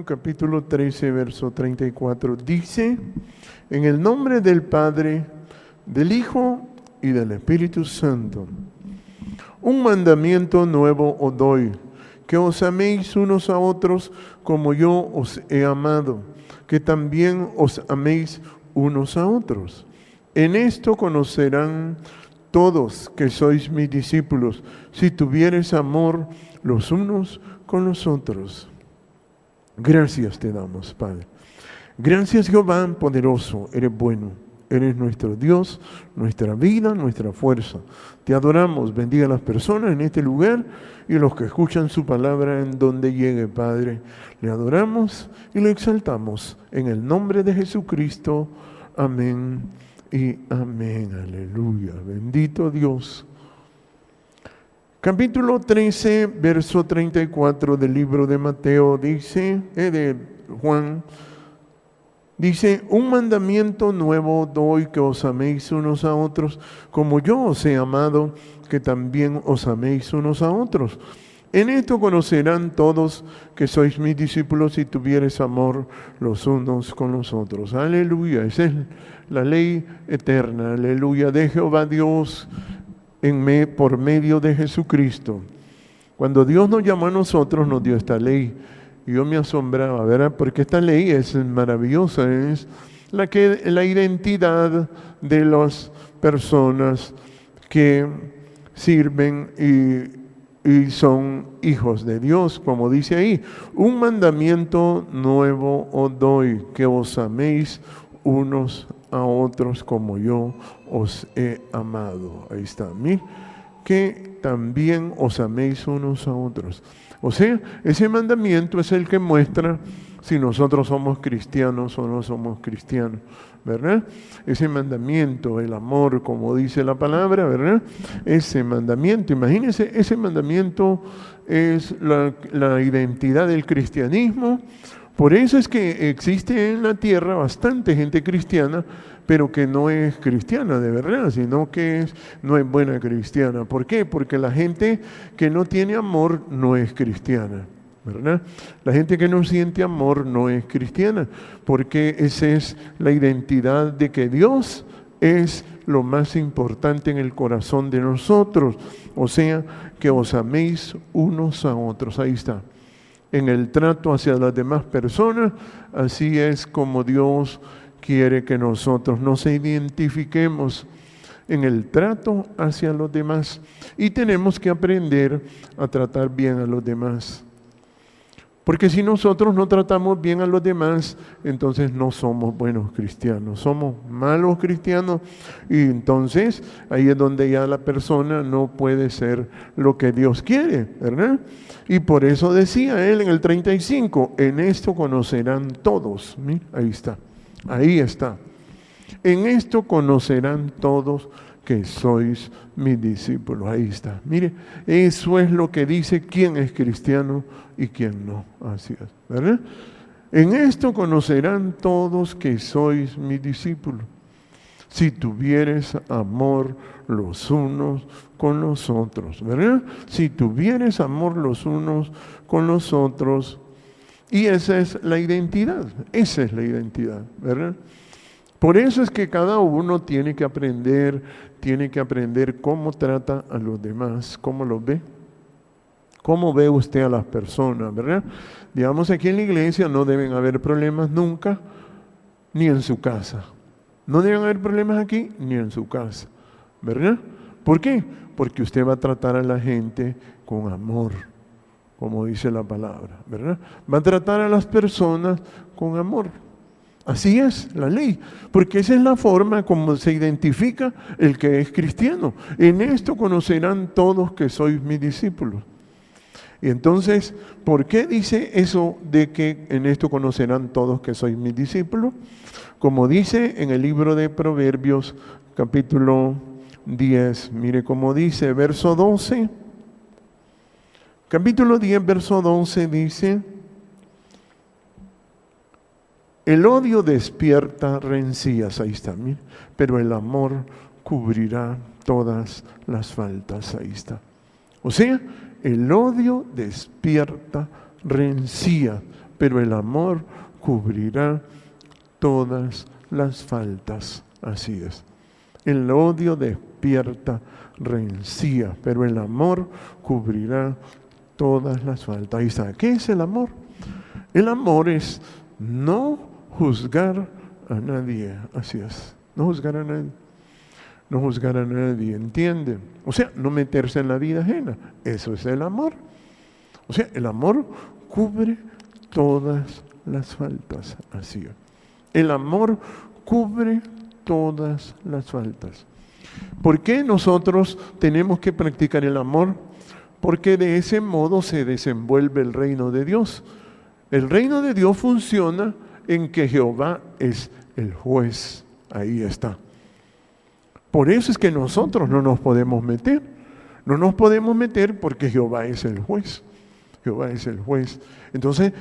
capítulo 13, verso 34, dice: en el nombre del Padre, del Hijo y del Espíritu Santo, un mandamiento nuevo os doy, que os améis unos a otros como yo os he amado, que también os améis unos a otros. En esto conocerán todos que sois mis discípulos, si tuviereis amor los unos con los otros. Gracias te damos, Padre. Gracias, Jehová poderoso, eres bueno. Eres nuestro Dios, nuestra vida, nuestra fuerza. Te adoramos, bendiga a las personas en este lugar y los que escuchan su palabra en donde llegue, Padre. Le adoramos y le exaltamos en el nombre de Jesucristo. Amén y amén. Aleluya. Bendito Dios. Capítulo 13, verso 34 del libro de Mateo, dice, de Juan, dice: un mandamiento nuevo doy, que os améis unos a otros, como yo os he amado, que también os améis unos a otros. En esto conocerán todos que sois mis discípulos, si tuviereis amor los unos con los otros. Aleluya, esa es la ley eterna, aleluya, de Jehová Dios por medio de Jesucristo. Cuando Dios nos llamó a nosotros, nos dio esta ley. Y yo me asombraba, ¿verdad? Porque esta ley es maravillosa, es la identidad de las personas que sirven y son hijos de Dios, como dice ahí: un mandamiento nuevo os doy, que os améis unos a otros como yo os he amado. Ahí está, que también os améis unos a otros. O sea, ese mandamiento es el que muestra si nosotros somos cristianos o no somos cristianos, ¿verdad? Ese mandamiento, el amor, como dice la palabra, ¿verdad? Ese mandamiento, imagínense, ese mandamiento es la identidad del cristianismo. Por eso es que existe en la tierra bastante gente cristiana, pero que no es cristiana de verdad, sino que no es buena cristiana. ¿Por qué? Porque la gente que no tiene amor no es cristiana, ¿verdad? La gente que no siente amor no es cristiana, porque esa es la identidad de que Dios es lo más importante en el corazón de nosotros. O sea, que os améis unos a otros. Ahí está. En el trato hacia las demás personas, así es como Dios quiere que nosotros nos identifiquemos, en el trato hacia los demás. Y tenemos que aprender a tratar bien a los demás. Porque si nosotros no tratamos bien a los demás, entonces no somos buenos cristianos, somos malos cristianos. Y entonces ahí es donde ya la persona no puede ser lo que Dios quiere, ¿verdad? Y por eso decía él en el 35, en esto conocerán todos. ¿Sí? Ahí está, ahí está. En esto conocerán todos que sois mis discípulos. Ahí está. Mire, eso es lo que dice quién es cristiano y quién no. Así es, ¿verdad? En esto conocerán todos que sois mis discípulos, si tuvieres amor los unos con los otros, ¿verdad? Si tuvieres amor los unos con los otros. Y esa es la identidad, ¿verdad? Por eso es que cada uno tiene que aprender cómo trata a los demás, cómo los ve. ¿Cómo ve usted a las personas, verdad? Digamos, aquí en la iglesia no deben haber problemas nunca, ni en su casa. No deben haber problemas aquí, ni en su casa, ¿verdad? ¿Por qué? Porque usted va a tratar a la gente con amor, como dice la palabra, ¿verdad? Va a tratar a las personas con amor. Así es la ley, porque esa es la forma como se identifica el que es cristiano. En esto conocerán todos que sois mis discípulos. Y entonces, ¿por qué dice eso de que en esto conocerán todos que sois mis discípulos? Como dice en el libro de Proverbios, capítulo 10, mire cómo dice, verso 12. Capítulo 10, verso 12 dice: el odio despierta rencillas, ahí está, mire, pero el amor cubrirá todas las faltas, ahí está. O sea, el odio despierta rencilla, pero el amor cubrirá todas las faltas. Así es. El odio despierta rencilla, pero el amor cubrirá todas las faltas. ¿Y sabe qué es el amor? El amor es no juzgar a nadie. Así es. No juzgar a nadie. No juzgar a nadie, ¿entiende? O sea, no meterse en la vida ajena. Eso es el amor. O sea, el amor cubre todas las faltas. Así es. El amor cubre todas las faltas. ¿Por qué nosotros tenemos que practicar el amor? Porque de ese modo se desenvuelve el reino de Dios. El reino de Dios funciona en que Jehová es el juez. Ahí está. Por eso es que nosotros no nos podemos meter. No nos podemos meter porque Jehová es el juez. Jehová es el juez. Entonces,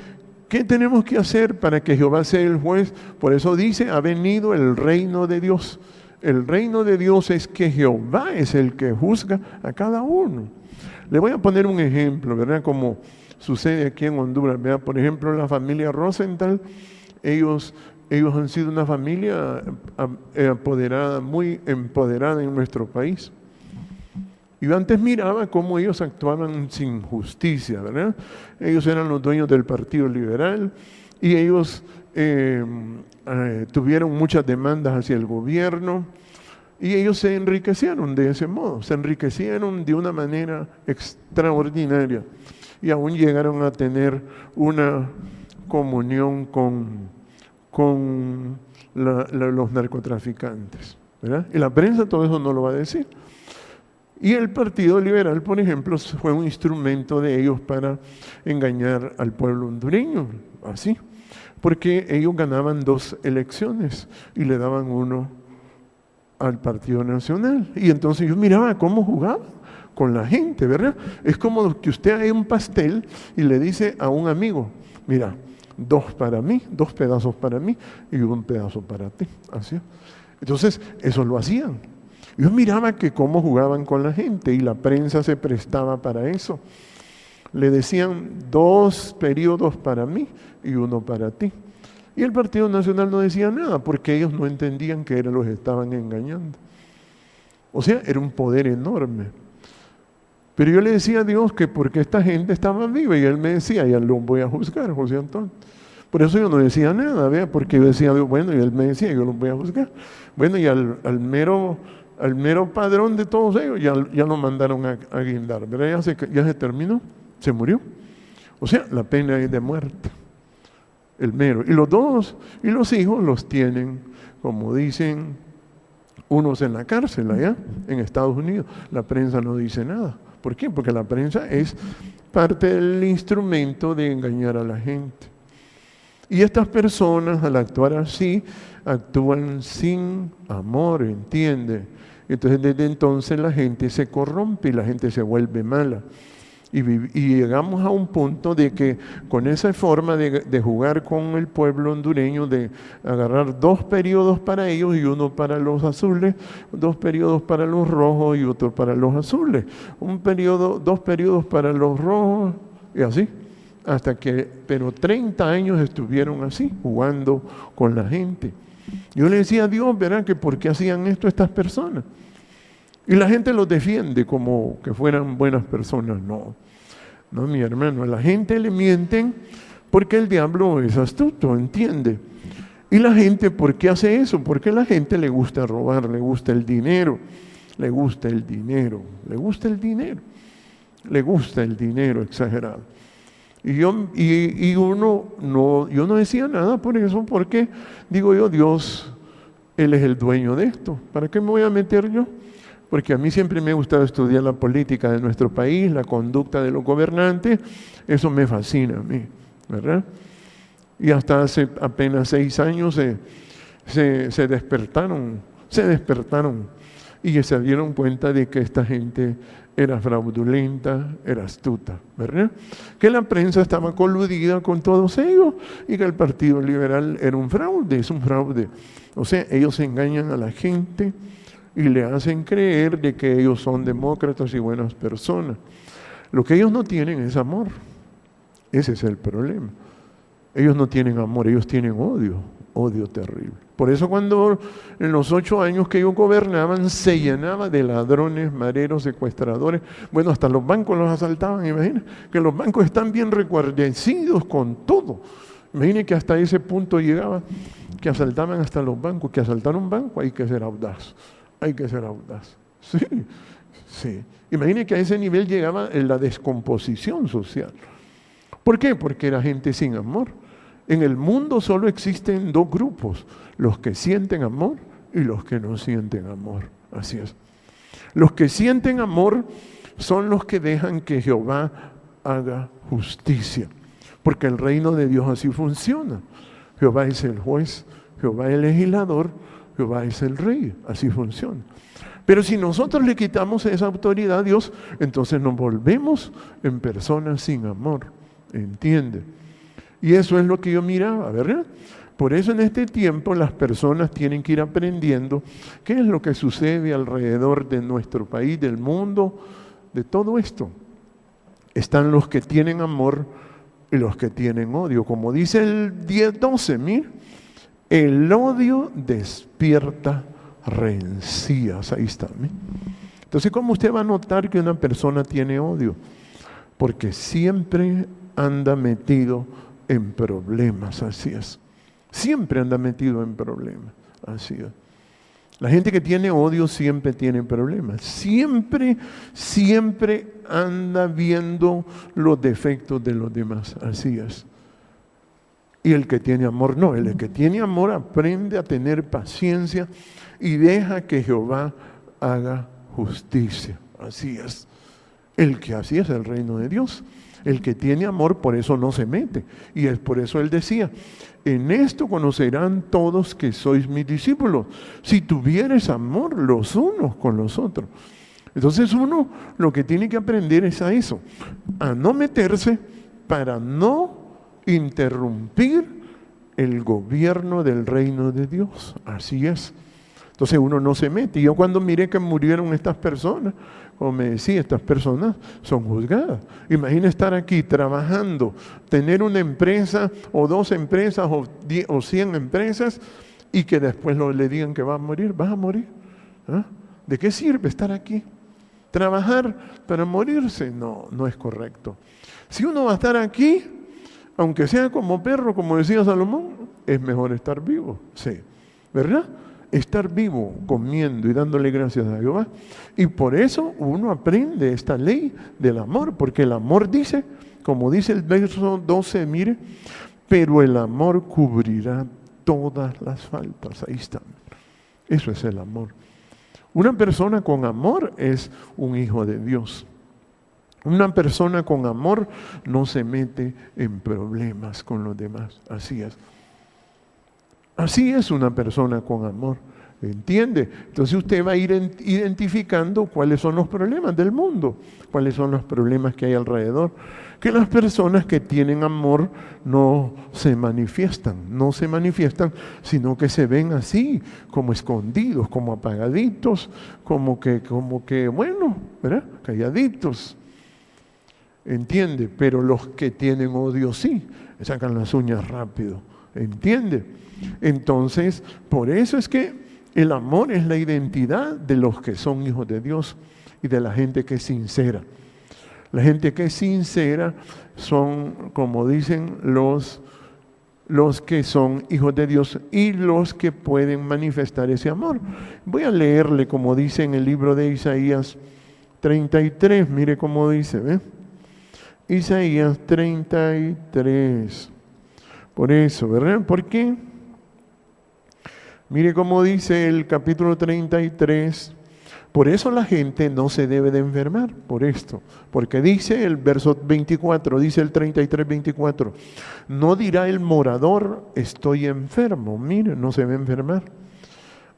¿qué tenemos que hacer para que Jehová sea el juez? Por eso dice, ha venido el reino de Dios. El reino de Dios es que Jehová es el que juzga a cada uno. Le voy a poner un ejemplo, ¿verdad? Como sucede aquí en Honduras, ¿verdad? Por ejemplo, la familia Rosenthal, ellos han sido una familia apoderada, muy empoderada en nuestro país. Y yo antes miraba cómo ellos actuaban sin justicia, ¿verdad? Ellos eran los dueños del Partido Liberal y ellos tuvieron muchas demandas hacia el gobierno y ellos se enriquecieron de ese modo, se enriquecieron de una manera extraordinaria y aún llegaron a tener una comunión con los narcotraficantes, ¿verdad? Y la prensa todo eso no lo va a decir. Y el Partido Liberal, por ejemplo, fue un instrumento de ellos para engañar al pueblo hondureño, así, porque ellos ganaban 2 elecciones y le daban uno al Partido Nacional. Y entonces yo miraba cómo jugaban con la gente, ¿verdad? Es como que usted haga un pastel y le dice a un amigo, mira, 2 para mí, 2 pedazos para mí y 1 pedazo para ti, así. Entonces, eso lo hacían. Yo miraba que cómo jugaban con la gente y la prensa se prestaba para eso. Le decían 2 periodos para mí y 1 para ti. Y el Partido Nacional no decía nada porque ellos no entendían que los estaban engañando. O sea, era un poder enorme. Pero yo le decía a Dios que porque esta gente estaba viva y Él me decía, ya lo voy a juzgar, José Antonio. Por eso yo no decía nada, ¿vea? Porque yo decía, bueno, y Él me decía, yo lo voy a juzgar. Bueno, y al mero padrón de todos ellos ya lo mandaron a guindar, ¿verdad? Ya se terminó, se murió. O sea, la pena es de muerte, el mero. Y los 2 y los hijos los tienen, como dicen, unos en la cárcel allá en Estados Unidos. La prensa no dice nada. ¿Por qué? Porque la prensa es parte del instrumento de engañar a la gente. Y estas personas, al actuar así, actúan sin amor, ¿entiende? Entonces, desde entonces la gente se corrompe y la gente se vuelve mala. Y llegamos a un punto de que con esa forma de jugar con el pueblo hondureño, de agarrar 2 periodos para ellos y 1 para los azules, 2 periodos para los rojos y otro para los azules, 2 periodos para los rojos y así, pero 30 años estuvieron así, jugando con la gente. Yo le decía a Dios, ¿verdad? Que por qué hacían esto estas personas. Y la gente los defiende como que fueran buenas personas. No, mi hermano, a la gente le mienten porque el diablo es astuto, ¿entiende? Y la gente, ¿por qué hace eso? Porque a la gente le gusta robar, le gusta el dinero, le gusta el dinero exagerado. Y yo no decía nada por eso, porque digo yo, Dios, Él es el dueño de esto. ¿Para qué me voy a meter yo? Porque a mí siempre me ha gustado estudiar la política de nuestro país, la conducta de los gobernantes, eso me fascina a mí, ¿verdad? Y hasta hace apenas 6 años se despertaron y se dieron cuenta de que esta gente era fraudulenta, era astuta, ¿verdad? Que la prensa estaba coludida con todos ellos y que el Partido Liberal era un fraude, es un fraude. O sea, ellos engañan a la gente y le hacen creer de que ellos son demócratas y buenas personas. Lo que ellos no tienen es amor. Ese es el problema. Ellos no tienen amor, ellos tienen odio, odio terrible. Por eso cuando en los 8 años que ellos gobernaban se llenaba de ladrones, mareros, secuestradores. Bueno, hasta los bancos los asaltaban, imagina, que los bancos están bien recuerdecidos con todo. Imagine que hasta ese punto llegaba, que asaltaban hasta los bancos, que asaltar un banco hay que ser audaz, hay que ser audaz. Sí, sí. Imagine que a ese nivel llegaba la descomposición social. ¿Por qué? Porque era gente sin amor. En el mundo solo existen 2 grupos, los que sienten amor y los que no sienten amor. Así es. Los que sienten amor son los que dejan que Jehová haga justicia, porque el reino de Dios así funciona. Jehová es el juez, Jehová es el legislador, Jehová es el rey, así funciona. Pero si nosotros le quitamos esa autoridad a Dios, entonces nos volvemos en personas sin amor, ¿entiende? Y eso es lo que yo miraba, ¿verdad? Por eso en este tiempo las personas tienen que ir aprendiendo qué es lo que sucede alrededor de nuestro país, del mundo, de todo esto. Están los que tienen amor y los que tienen odio. Como dice el 10:12, mire, el odio despierta rencillas. Ahí está. ¿Sí? Entonces, ¿cómo usted va a notar que una persona tiene odio? Porque siempre anda metido en problemas, así es. Siempre anda metido en problemas, así es. La gente que tiene odio siempre tiene problemas. Siempre anda viendo los defectos de los demás, así es. Y el que tiene amor no, el que tiene amor aprende a tener paciencia y deja que Jehová haga justicia, así es. El que así es el reino de Dios. El que tiene amor por eso no se mete. Y es por eso él decía, en esto conocerán todos que sois mis discípulos, si tuvieres amor los unos con los otros. Entonces uno lo que tiene que aprender es a eso, a no meterse para no interrumpir el gobierno del reino de Dios. Así es. Entonces uno no se mete. Y yo cuando miré que murieron estas personas, como me decía, estas personas son juzgadas. Imagina estar aquí trabajando, tener una empresa o 2 empresas o 100 empresas y que después le digan que va a morir. ¿Vas a morir? ¿Ah? ¿De qué sirve estar aquí? ¿Trabajar para morirse? No, no es correcto. Si uno va a estar aquí, aunque sea como perro, como decía Salomón, es mejor estar vivo. Sí, ¿verdad? Estar vivo, comiendo y dándole gracias a Jehová. Y por eso uno aprende esta ley del amor, porque el amor dice, como dice el verso 12, mire, pero el amor cubrirá todas las faltas. Ahí está. Eso es el amor. Una persona con amor es un hijo de Dios. Una persona con amor no se mete en problemas con los demás. Así es. Así es una persona con amor, ¿entiende? Entonces usted va a ir identificando cuáles son los problemas del mundo, cuáles son los problemas que hay alrededor. Que las personas que tienen amor no se manifiestan, sino que se ven así, como escondidos, como apagaditos, como que bueno, ¿verdad? Calladitos. ¿Entiende? Pero los que tienen odio sí, sacan las uñas rápido, ¿entiende? Entonces, por eso es que el amor es la identidad de los que son hijos de Dios y de la gente que es sincera. La gente que es sincera son, como dicen, los que son hijos de Dios y los que pueden manifestar ese amor. Voy a leerle como dice en el libro de Isaías 33, mire cómo dice, ¿ve? Isaías 33. Por eso, ¿verdad? ¿Por qué? Mire cómo dice el capítulo 33. Por eso la gente no se debe de enfermar, por esto. Porque dice el verso 24, dice el 33, 24. No dirá el morador, estoy enfermo. Mire, no se va a enfermar.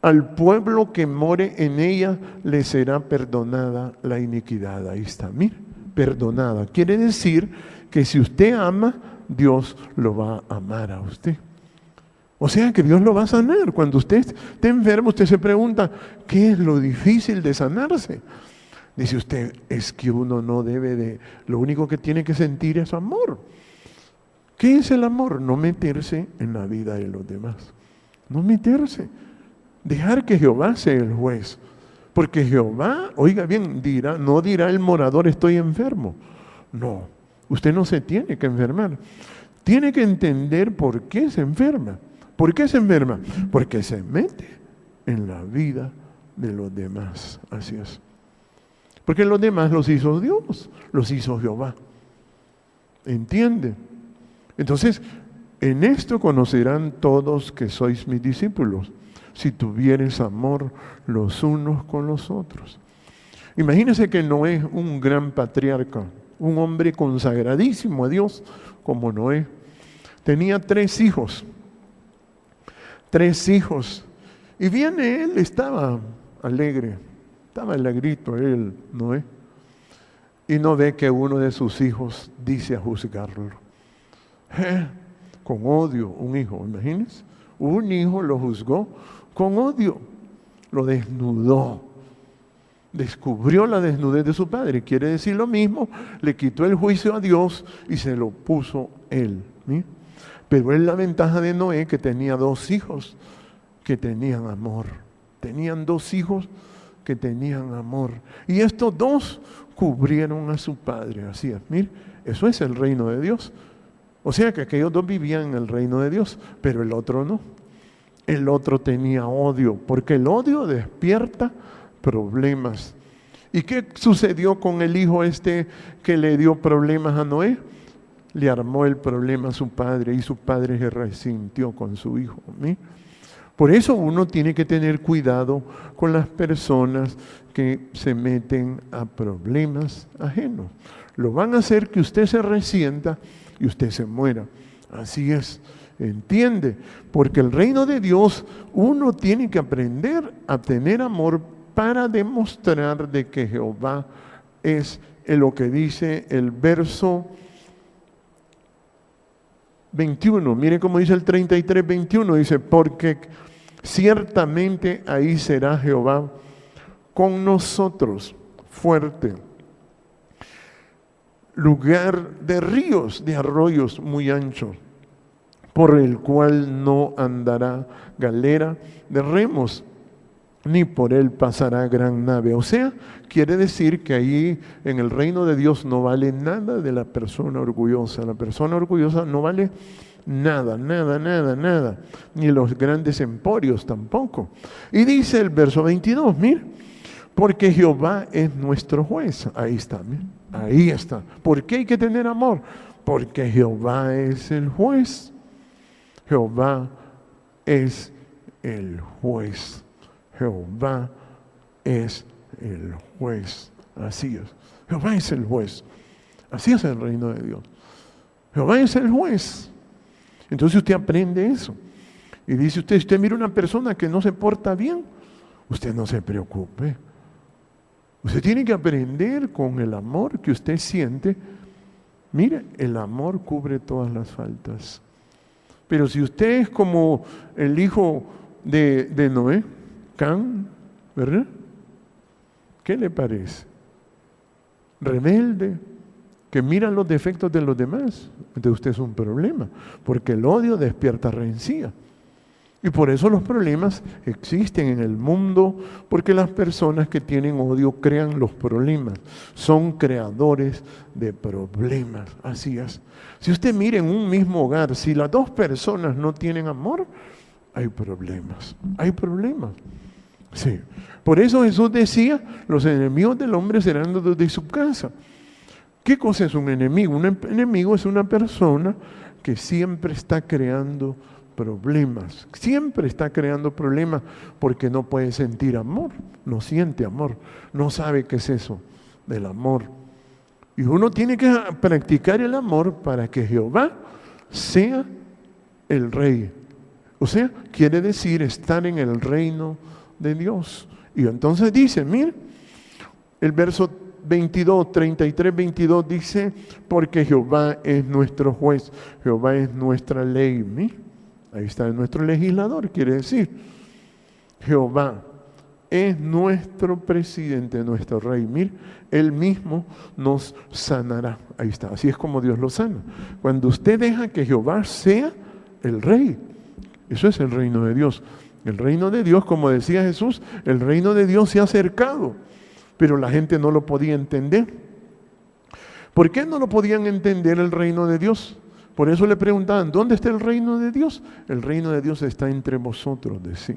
Al pueblo que more en ella le será perdonada la iniquidad. Ahí está, mire, perdonada. Quiere decir que si usted ama, Dios lo va a amar a usted. O sea que Dios lo va a sanar. Cuando usted esté enfermo, usted se pregunta, ¿qué es lo difícil de sanarse? Dice usted, es que uno no debe de, lo único que tiene que sentir es amor. ¿Qué es el amor? No meterse en la vida de los demás. No meterse. Dejar que Jehová sea el juez. Porque Jehová, oiga bien, no dirá el morador estoy enfermo. No, usted no se tiene que enfermar. Tiene que entender por qué se enferma. ¿Por qué se enferma? Porque se mete en la vida de los demás. Así es. Porque los demás los hizo Dios, los hizo Jehová. ¿Entiende? Entonces, en esto conocerán todos que sois mis discípulos, si tuvieres amor los unos con los otros. Imagínense que Noé, un gran patriarca, un hombre consagradísimo a Dios como Noé, tenía 3 hijos. 3 hijos. Y viene él, estaba alegre, estaba alegrito él, Noé. Y no ve que uno de sus hijos dice a juzgarlo. Con odio, un hijo, imagínense. Un hijo lo juzgó con odio, lo desnudó. Descubrió la desnudez de su padre. Quiere decir lo mismo, le quitó el juicio a Dios y se lo puso él. ¿Sí? Pero es la ventaja de Noé que tenía 2 hijos que tenían amor. Tenían 2 hijos que tenían amor. Y estos 2 cubrieron a su padre. Así es, mire, eso es el reino de Dios. O sea que aquellos 2 vivían en el reino de Dios, pero el otro no. El otro tenía odio, porque el odio despierta problemas. ¿Y qué sucedió con el hijo que le dio problemas a Noé? Le armó el problema a su padre y su padre se resintió con su hijo. ¿Sí? Por eso uno tiene que tener cuidado con las personas que se meten a problemas ajenos. Lo van a hacer que usted se resienta y usted se muera. Así es, entiende. Porque el reino de Dios, uno tiene que aprender a tener amor para demostrar de que Jehová es lo que dice el verso 21. Mire cómo dice el 33, 21. Dice, porque ciertamente ahí será Jehová con nosotros, fuerte, lugar de ríos, de arroyos muy anchos, por el cual no andará galera de remos, ni por él pasará gran nave. O sea, quiere decir que ahí en el reino de Dios no vale nada de la persona orgullosa. La persona orgullosa no vale nada, nada, nada, nada. Ni los grandes emporios tampoco. Y dice el verso 22, mire, porque Jehová es nuestro juez. Ahí está, mire, ahí está. ¿Por qué hay que tener amor? Porque Jehová es el juez. Jehová es el juez. Jehová es el juez. Así es. Jehová es el juez. Así es el reino de Dios. Jehová es el juez. Entonces usted aprende eso. Y dice usted mira una persona que no se porta bien, usted no se preocupe. Usted tiene que aprender con el amor que usted siente. Mire, el amor cubre todas las faltas. Pero si usted es como el hijo de Noé, Can, ¿verdad? ¿Qué le parece? Rebelde, que mira los defectos de los demás. Entonces usted es un problema, porque el odio despierta rencilla. Y por eso los problemas existen en el mundo, porque las personas que tienen odio crean los problemas. Son creadores de problemas. Así es. Si usted mira en un mismo hogar, si las 2 personas no tienen amor, hay problemas. Hay problemas. Sí. Por eso Jesús decía, los enemigos del hombre serán los de su casa. ¿Qué cosa es un enemigo? Un enemigo es una persona que siempre está creando problemas. Siempre está creando problemas porque no puede sentir amor. No siente amor. No sabe qué es eso del amor. Y uno tiene que practicar el amor para que Jehová sea el rey. O sea, quiere decir estar en el reino de Dios. Y entonces dice, mire, el verso 22, 33, 22 dice, porque Jehová es nuestro juez, Jehová es nuestra ley. Mire, ahí está nuestro legislador, quiere decir, Jehová es nuestro presidente, nuestro rey. Mire, Él mismo nos sanará. Ahí está, así es como Dios lo sana. Cuando usted deja que Jehová sea el rey, eso es el reino de Dios. El reino de Dios, como decía Jesús, el reino de Dios se ha acercado, pero la gente no lo podía entender. ¿Por qué no lo podían entender el reino de Dios? Por eso le preguntaban, ¿dónde está el reino de Dios? El reino de Dios está entre vosotros, decía.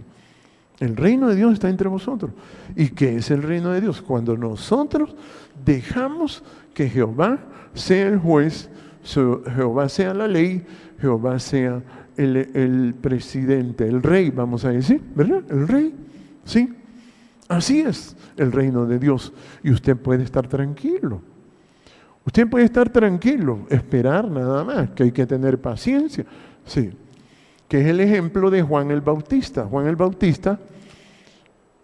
El reino de Dios está entre vosotros. ¿Y qué es el reino de Dios? Cuando nosotros dejamos que Jehová sea el juez, Jehová sea la ley, Jehová sea el presidente, el rey, vamos a decir, ¿verdad? El rey, sí. Así es el reino de Dios. Y usted puede estar tranquilo. Usted puede estar tranquilo, esperar nada más, que hay que tener paciencia. Sí. Que es el ejemplo de Juan el Bautista. Juan el Bautista,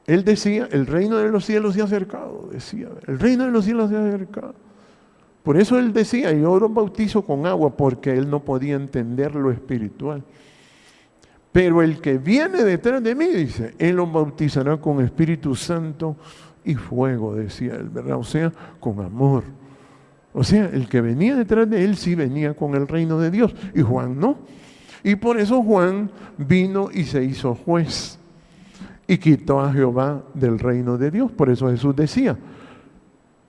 él decía, el reino de los cielos se ha acercado, decía, el reino de los cielos se ha acercado. Por eso él decía, yo los bautizo con agua, porque él no podía entender lo espiritual. Pero el que viene detrás de mí, dice, él los bautizará con Espíritu Santo y fuego, decía él, ¿verdad? O sea, con amor. O sea, el que venía detrás de él sí venía con el reino de Dios, y Juan no. Y por eso Juan vino y se hizo juez y quitó a Jehová del reino de Dios. Por eso Jesús decía,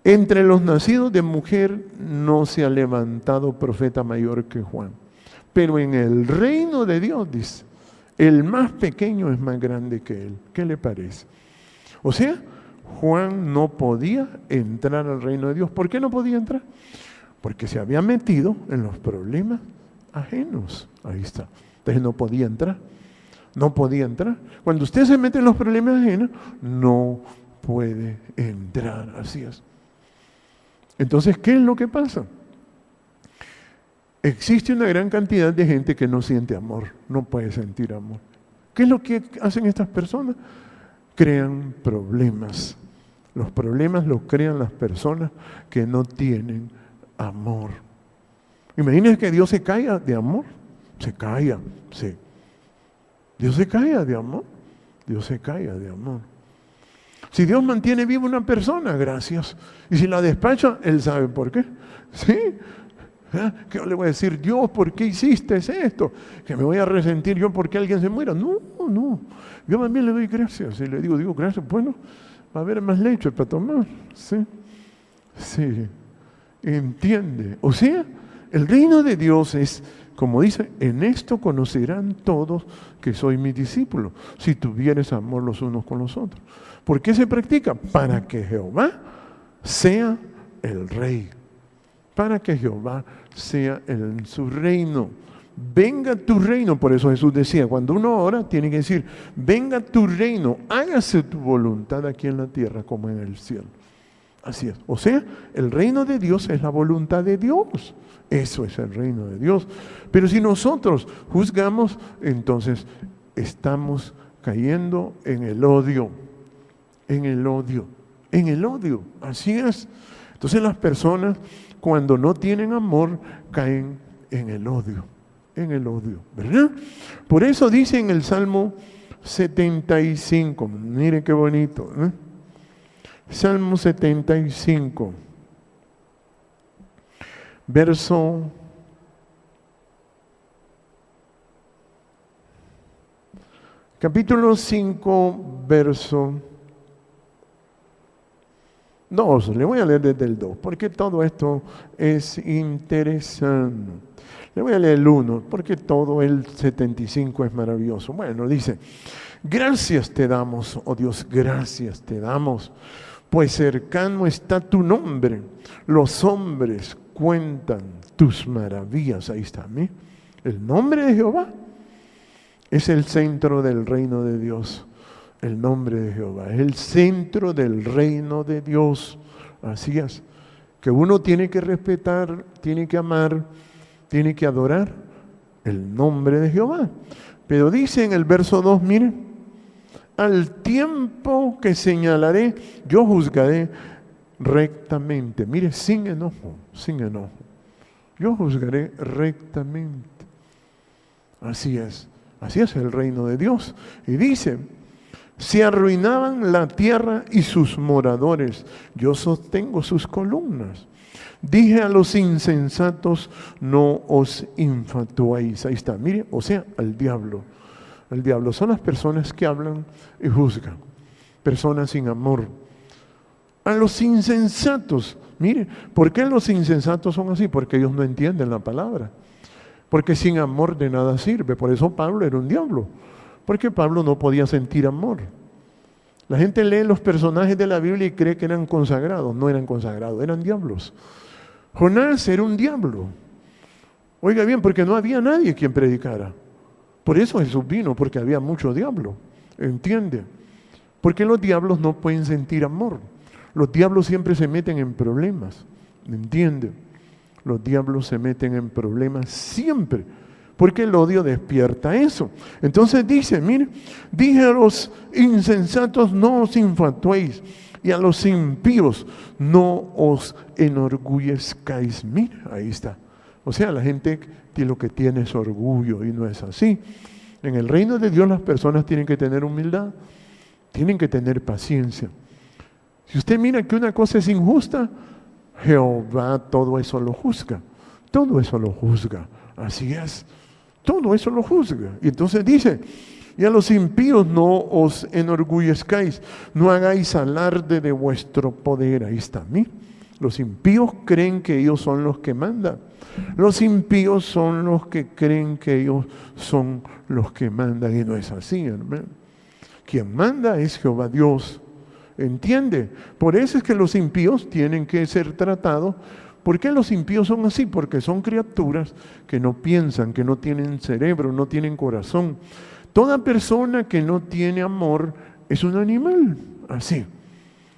entre los nacidos de mujer no se ha levantado profeta mayor que Juan. Pero en el reino de Dios, dice, el más pequeño es más grande que él. ¿Qué le parece? O sea, Juan no podía entrar al reino de Dios. ¿Por qué no podía entrar? Porque se había metido en los problemas ajenos. Ahí está. Entonces no podía entrar. No podía entrar. Cuando usted se mete en los problemas ajenos, no puede entrar. Así es. Entonces, ¿qué es lo que pasa? Existe una gran cantidad de gente que no siente amor, no puede sentir amor. ¿Qué es lo que hacen estas personas? Crean problemas. Los problemas los crean las personas que no tienen amor. Imagínense que Dios se caiga de amor. Se caiga, sí. Dios se caiga de amor. Dios se caiga de amor. Si Dios mantiene viva una persona, gracias. Y si la despacha, Él sabe por qué. ¿Sí? ¿Qué le voy a decir? Dios, ¿por qué hiciste esto? Que me voy a resentir yo porque alguien se muera. No, no. Yo también le doy gracias. Y le digo gracias. Bueno, va a haber más leche para tomar. Sí. Sí. Entiende. O sea, el reino de Dios es, como dice, en esto conocerán todos que soy mi discípulo, si tuvieres amor los unos con los otros. ¿Por qué se practica? Para que Jehová sea el rey. Para que Jehová sea en su reino. Venga tu reino. Por eso Jesús decía, cuando uno ora, tiene que decir, venga tu reino, hágase tu voluntad aquí en la tierra como en el cielo. Así es. O sea, el reino de Dios es la voluntad de Dios. Eso es el reino de Dios. Pero si nosotros juzgamos, entonces estamos cayendo en el odio. En el odio. En el odio. Así es. Entonces las personas, cuando no tienen amor, caen en el odio. En el odio. ¿Verdad? Por eso dice en el Salmo 75. Miren qué bonito. Salmo 75. Verso capítulo 5, verso 2. Le voy a leer desde el 2, porque todo esto es interesante. Le voy a leer el 1, porque todo el 75 es maravilloso. Bueno, dice, gracias te damos, oh Dios, gracias te damos, pues cercano está tu nombre. Los hombres cuentan tus maravillas. Ahí está, ¿sí? El nombre de Jehová es el centro del reino de Dios. El nombre de Jehová es el centro del reino de Dios. Así es. Que uno tiene que respetar, tiene que amar, tiene que adorar el nombre de Jehová. Pero dice en el verso 2, miren, al tiempo que señalaré, yo juzgaré rectamente. Mire, sin enojo, sin enojo. Yo juzgaré rectamente. Así es el reino de Dios. Y dice, Se arruinaban la tierra y sus moradores. Yo sostengo sus columnas. Dije a los insensatos, no os infatuéis. Ahí está, mire, o sea, al diablo. El diablo son las personas que hablan y juzgan. Personas sin amor. A los insensatos, mire, ¿por qué los insensatos son así? Porque ellos no entienden la palabra. Porque sin amor de nada sirve. Por eso Pablo era un diablo. Porque Pablo no podía sentir amor. La gente lee los personajes de la Biblia y cree que eran consagrados. No eran consagrados, eran diablos. Jonás era un diablo. Oiga bien, porque no había nadie quien predicara. Por eso Jesús vino, porque había mucho diablo. ¿Entiende? Porque los diablos no pueden sentir amor. Los diablos siempre se meten en problemas. ¿Entiende? Los diablos se meten en problemas siempre. Porque el odio despierta eso. Entonces dice, mire, dije a los insensatos, no os infatuéis, y a los impíos, no os enorgullezcáis. Mire, ahí está. O sea, la gente lo que tiene es orgullo, y no es así. En el reino de Dios las personas tienen que tener humildad, tienen que tener paciencia. Si usted mira que una cosa es injusta, Jehová todo eso lo juzga. Todo eso lo juzga. Así es. Todo eso lo juzga. Y entonces dice, y a los impíos no os enorgullezcáis, no hagáis alarde de vuestro poder. Ahí está, mí. Los impíos creen que ellos son los que mandan. Los impíos son los que creen que ellos son los que mandan. Y no es así, hermano. Quien manda es Jehová Dios. ¿Entiende? Por eso es que los impíos tienen que ser tratados. ¿Por qué los impíos son así? Porque son criaturas que no piensan, que no tienen cerebro, no tienen corazón. Toda persona que no tiene amor es un animal, así.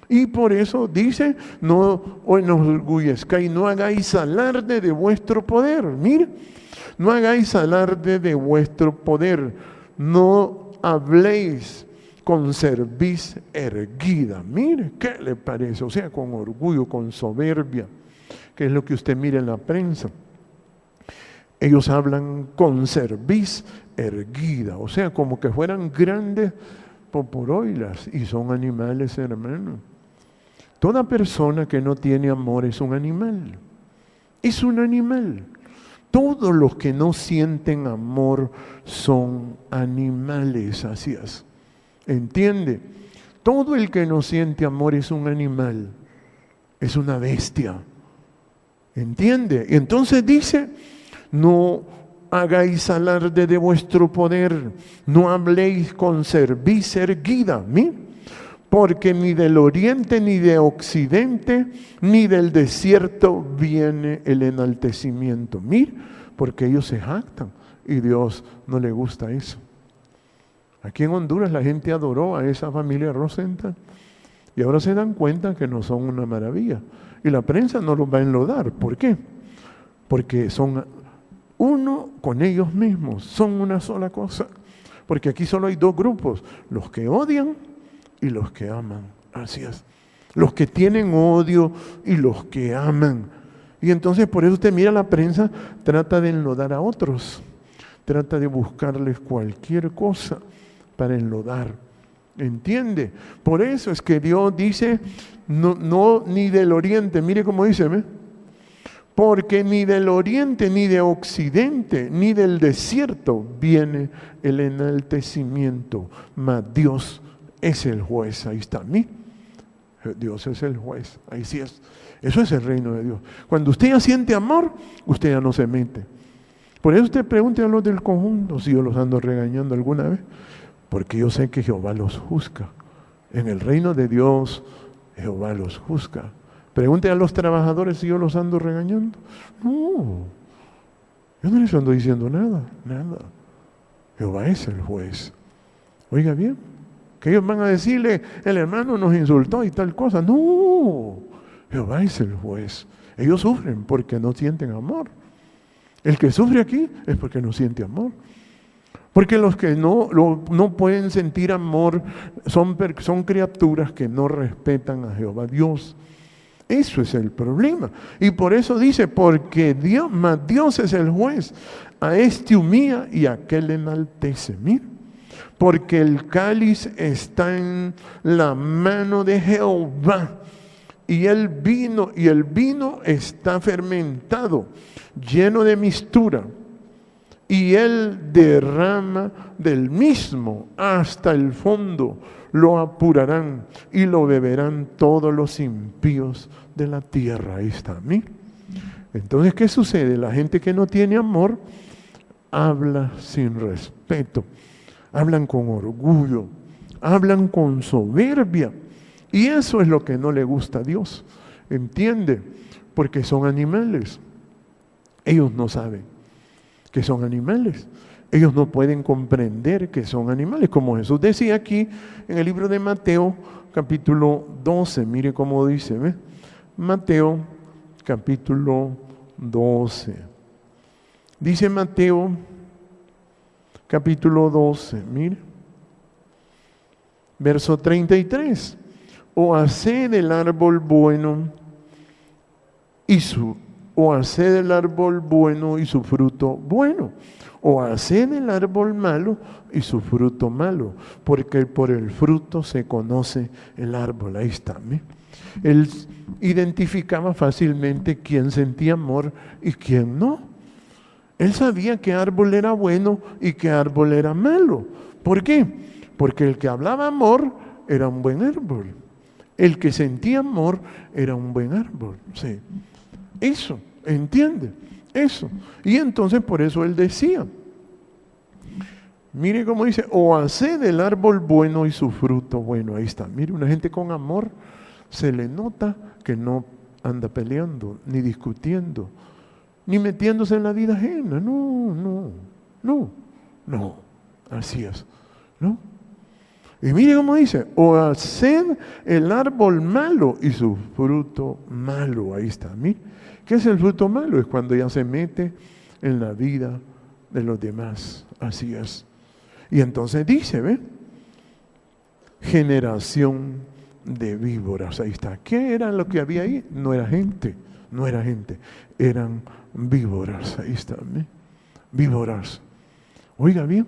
Y por eso dice, no os enorgullezcáis, no hagáis alarde de vuestro poder. Mire, no hagáis alarde de vuestro poder. No habléis con cerviz erguida. Mire, ¿qué le parece? O sea, con orgullo, con soberbia. Que es lo que usted mira en la prensa. Ellos hablan con cerviz erguida, o sea, como que fueran grandes poporoilas, y son animales, hermano. Toda persona que no tiene amor es un animal. Es un animal. Todos los que no sienten amor son animales, así es. ¿Entiende? Todo el que no siente amor es un animal, es una bestia. ¿Entiende? Y entonces dice, no hagáis alarde de vuestro poder, no habléis con cerviz erguida, ¿sí? Porque ni del oriente, ni de occidente, ni del desierto viene el enaltecimiento. Mira, porque ellos se jactan y Dios no le gusta eso. Aquí en Honduras la gente adoró a esa familia Rosenthal y ahora se dan cuenta que no son una maravilla. Y la prensa no los va a enlodar. ¿Por qué? Porque son uno con ellos mismos, son una sola cosa. Porque aquí solo hay dos grupos, los que odian y los que aman. Así es. Los que tienen odio y los que aman. Y entonces por eso usted mira la prensa, trata de enlodar a otros. Trata de buscarles cualquier cosa para enlodar. ¿Entiende? Por eso es que Dios dice, no ni del oriente, mire cómo dice, ¿ve? Porque ni del oriente, ni de occidente, ni del desierto viene el enaltecimiento, mas Dios es el juez. Ahí está, ¿mí? Dios es el juez, ahí sí es. Eso es el reino de Dios. Cuando usted ya siente amor, usted ya no se mete. Por eso usted pregunte a los del conjunto, si yo los ando regañando alguna vez, porque yo sé que Jehová los juzga. En el reino de Dios, Jehová los juzga. Pregunte a los trabajadores si yo los ando regañando. No, yo no les ando diciendo nada, nada. Jehová es el juez. Oiga bien, que ellos van a decirle, el hermano nos insultó y tal cosa. No, Jehová es el juez. Ellos sufren porque no sienten amor. El que sufre aquí es porque no siente amor. Porque los que no pueden sentir amor son criaturas que no respetan a Jehová Dios. Eso es el problema. Y por eso dice, porque Dios es el juez. A este humilla y a aquel enaltece. Mira, porque el cáliz está en la mano de Jehová, y el vino está fermentado, lleno de mistura, y él derrama del mismo hasta el fondo. Lo apurarán y lo beberán todos los impíos de la tierra. Ahí está, ¿mí? Entonces, ¿qué sucede? La gente que no tiene amor habla sin respeto, hablan con orgullo, hablan con soberbia, y eso es lo que no le gusta a Dios. ¿Entiende? Porque son animales. Ellos no saben que son animales. Ellos no pueden comprender que son animales. Como Jesús decía aquí en el libro de Mateo, capítulo 12. Mire cómo dice, ¿ve? Mateo, capítulo 12. Dice Mateo, capítulo 12, mire. Verso 33. O haced el árbol bueno y su fruto bueno, o haced el árbol malo y su fruto malo, porque por el fruto se conoce el árbol. Ahí está, ¿me? Él identificaba fácilmente quién sentía amor y quién no. Él sabía qué árbol era bueno y qué árbol era malo. ¿Por qué? Porque el que hablaba amor era un buen árbol. El que sentía amor era un buen árbol. Sí. Eso, ¿entiende? Eso. Y entonces por eso él decía, mire cómo dice, o haced el árbol bueno y su fruto bueno. Ahí está. Mire, una gente con amor se le nota que no anda peleando, ni discutiendo, ni metiéndose en la vida ajena. No. Así es, ¿no? Y mire cómo dice, o haced el árbol malo y su fruto malo. Ahí está, mire. ¿Qué es el fruto malo? Es cuando ya se mete en la vida de los demás. Así es. Y entonces dice, ¿ve? Generación de víboras. Ahí está. ¿Qué era lo que había ahí? No era gente. Eran víboras. Ahí está, ¿ve? Víboras. Oiga bien,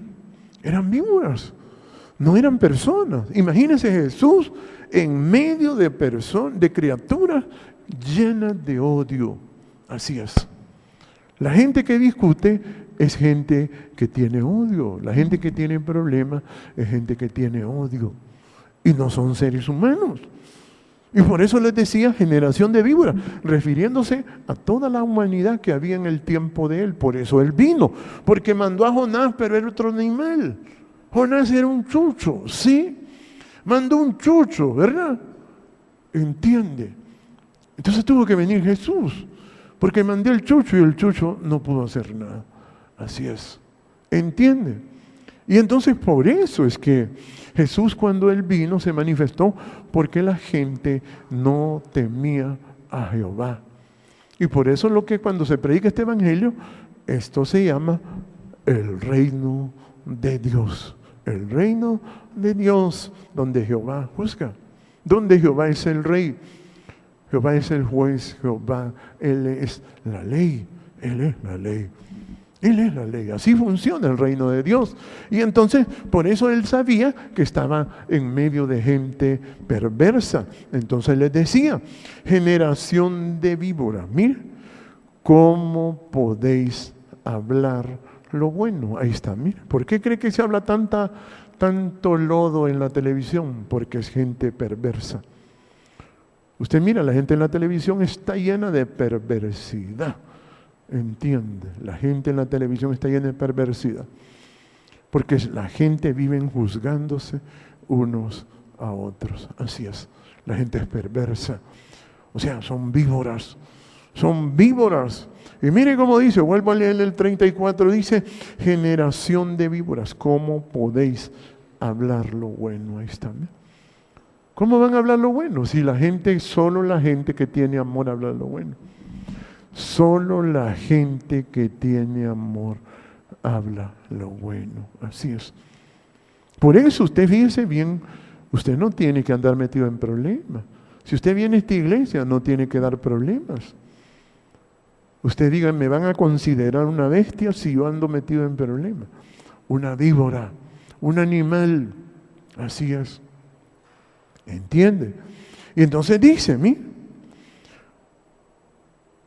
eran víboras. No eran personas. Imagínense Jesús en medio de personas, de criaturas llenas de odio. Así es. La gente que discute es gente que tiene odio. La gente que tiene problemas es gente que tiene odio. Y no son seres humanos. Y por eso les decía generación de víboras, refiriéndose a toda la humanidad que había en el tiempo de él. Por eso él vino. Porque mandó a Jonás, pero era otro animal. Jonás era un chucho, ¿sí? Mandó un chucho, ¿verdad? ¿Entiende? Entonces tuvo que venir Jesús, porque mandé el chucho y el chucho no pudo hacer nada. Así es. ¿Entiende? Y entonces por eso es que Jesús cuando él vino se manifestó porque la gente no temía a Jehová. Y por eso lo que cuando se predica este evangelio, esto se llama el reino de Dios. El reino de Dios, donde Jehová juzga, donde Jehová es el rey, Jehová es el juez, Jehová, Él es la ley, Él es la ley. Él es la ley, así funciona el reino de Dios. Y entonces, por eso él sabía que estaba en medio de gente perversa. Entonces les decía, generación de víboras, mire, ¿cómo podéis hablar lo bueno? Ahí está, mire. ¿Por qué cree que se habla tanto lodo en la televisión? Porque es gente perversa. Usted mira, la gente en la televisión está llena de perversidad. Entiende, la gente en la televisión está llena de perversidad, porque la gente vive juzgándose unos a otros. Así es, la gente es perversa, o sea, son víboras. Y mire cómo dice, vuelvo a leer el 34, dice, generación de víboras, ¿cómo podéis hablar lo bueno? Ahí está, ¿no? ¿Cómo van a hablar lo bueno? Si solo la gente que tiene amor habla lo bueno. Solo la gente que tiene amor habla lo bueno. Así es. Por eso usted fíjese bien, usted no tiene que andar metido en problemas. Si usted viene a esta iglesia, no tiene que dar problemas. Usted diga, me van a considerar una bestia si yo ando metido en problemas. Una víbora, un animal. Así es. ¿Entiende? Y entonces dice, mira,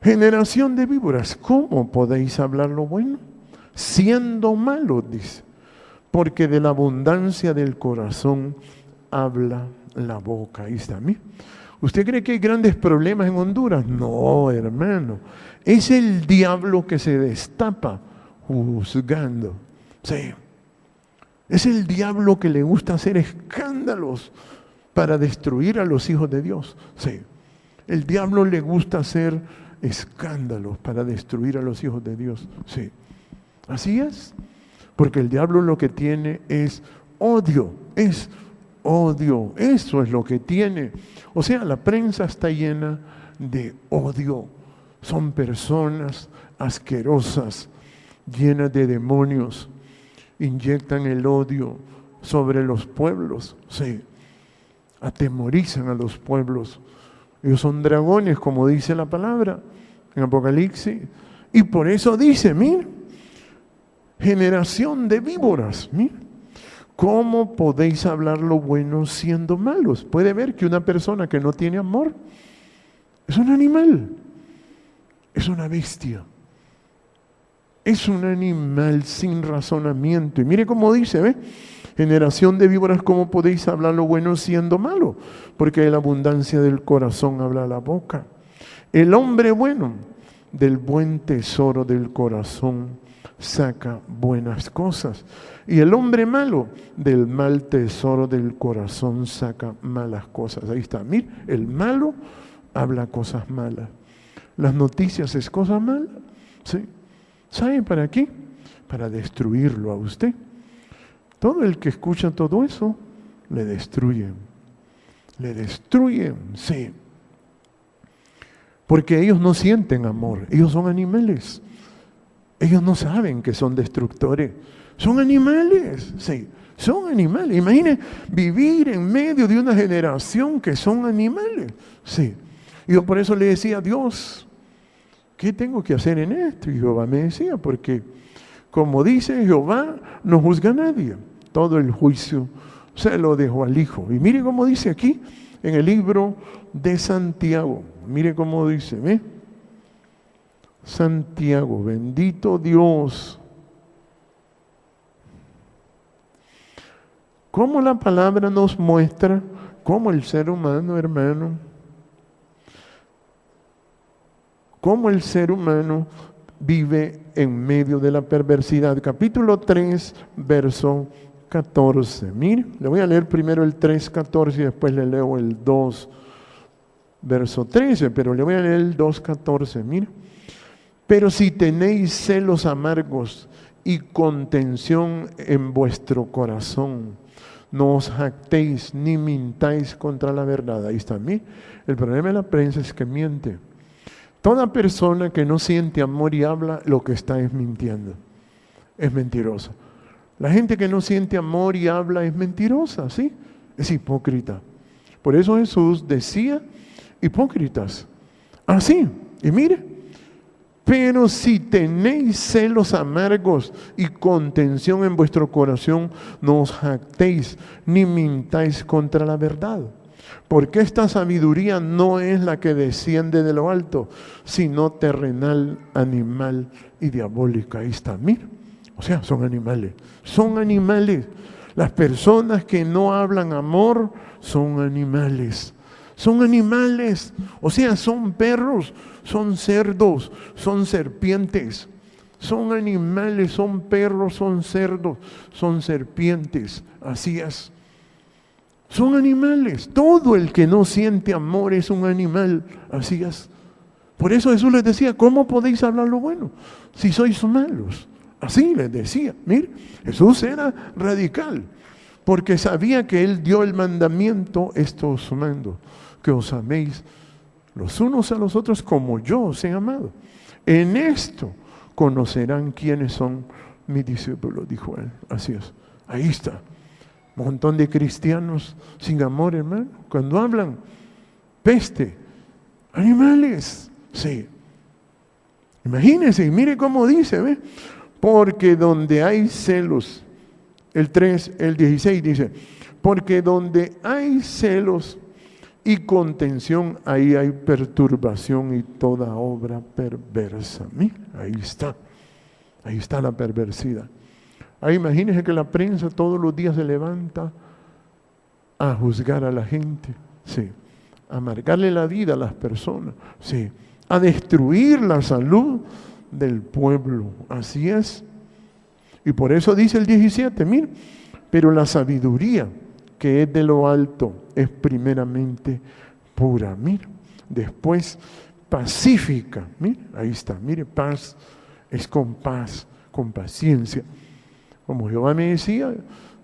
generación de víboras, ¿cómo podéis hablar lo bueno? Siendo malos, dice, porque de la abundancia del corazón habla la boca. Ahí está, mira. ¿Usted cree que hay grandes problemas en Honduras? No, hermano. Es el diablo que se destapa juzgando. Sí. Es el diablo que le gusta hacer escándalos para destruir a los hijos de Dios. Sí. El diablo le gusta hacer escándalos para destruir a los hijos de Dios. Sí. Así es. Porque el diablo lo que tiene es odio. Es odio. Eso es lo que tiene. O sea, la prensa está llena de odio. Son personas asquerosas, llenas de demonios. Inyectan el odio sobre los pueblos. Sí. Atemorizan a los pueblos. Ellos son dragones, como dice la palabra en Apocalipsis. Y por eso dice, mira, generación de víboras, mira, ¿cómo podéis hablar lo bueno siendo malos? Puede ver que una persona que no tiene amor es un animal, es una bestia, es un animal sin razonamiento. Y mire cómo dice, ¿ve? Generación de víboras, ¿cómo podéis hablar lo bueno siendo malo? Porque de la abundancia del corazón habla la boca. El hombre bueno, del buen tesoro del corazón saca buenas cosas. Y el hombre malo, del mal tesoro del corazón saca malas cosas. Ahí está, mire, el malo habla cosas malas. Las noticias es cosa mala. ¿Sí? ¿Sabe para qué? Para destruirlo a usted. Todo el que escucha todo eso, le destruyen. Le destruyen, sí. Porque ellos no sienten amor, ellos son animales. Ellos no saben que son destructores. Son animales, sí, son animales. Imaginen vivir en medio de una generación que son animales, sí. Y yo por eso le decía a Dios, ¿qué tengo que hacer en esto? Y Jehová me decía, porque como dice Jehová, no juzga a nadie. Todo el juicio se lo dejó al Hijo. Y mire cómo dice aquí, en el libro de Santiago. Mire cómo dice, ¿ve? Santiago, bendito Dios. Cómo la palabra nos muestra cómo el ser humano, hermano, cómo el ser humano vive en medio de la perversidad. Capítulo 3, verso 14. Mire, le voy a leer primero el 3:14 y después le leo el 2, verso 13, pero le voy a leer el 2:14. Mire, pero si tenéis celos amargos y contención en vuestro corazón, no os jactéis ni mintáis contra la verdad. Ahí está, mire, el problema de la prensa es que miente. Toda persona que no siente amor y habla, lo que está es mintiendo, es mentirosa. La gente que no siente amor y habla es mentirosa, ¿sí? Es hipócrita. Por eso Jesús decía, hipócritas. Así, y mire, pero si tenéis celos amargos y contención en vuestro corazón, no os jactéis ni mintáis contra la verdad. Porque esta sabiduría no es la que desciende de lo alto, sino terrenal, animal y diabólica. Ahí está, mira. O sea, son animales. Son animales. Las personas que no hablan amor son animales. Son animales. O sea, son perros, son cerdos, son serpientes. Son animales, son perros, son cerdos, son serpientes. Así es. Son animales. Todo el que no siente amor es un animal. Así es. Por eso Jesús les decía, ¿cómo podéis hablar lo bueno si sois malos? Así les decía. Mire, Jesús era radical, porque sabía que Él dio el mandamiento, esto os mando, que os améis los unos a los otros como yo os he amado. En esto conocerán quiénes son mis discípulos, dijo Él. Así es. Ahí está. Un montón de cristianos sin amor, hermano. Cuando hablan peste, animales, sí. Imagínense, y mire cómo dice, ¿ve? Porque donde hay celos el 3, el 16 dice, porque donde hay celos y contención, ahí hay perturbación y toda obra perversa. Mira, ahí está la perversidad. Ahí imagínense que la prensa todos los días se levanta a juzgar a la gente, sí, a amargarle la vida a las personas, sí, a destruir la salud del pueblo, así es. Y por eso dice el 17, mira, pero la sabiduría que es de lo alto es primeramente pura, mira, después pacífica, mira, ahí está, mire, paz es con paz, con paciencia. Como Jehová me decía,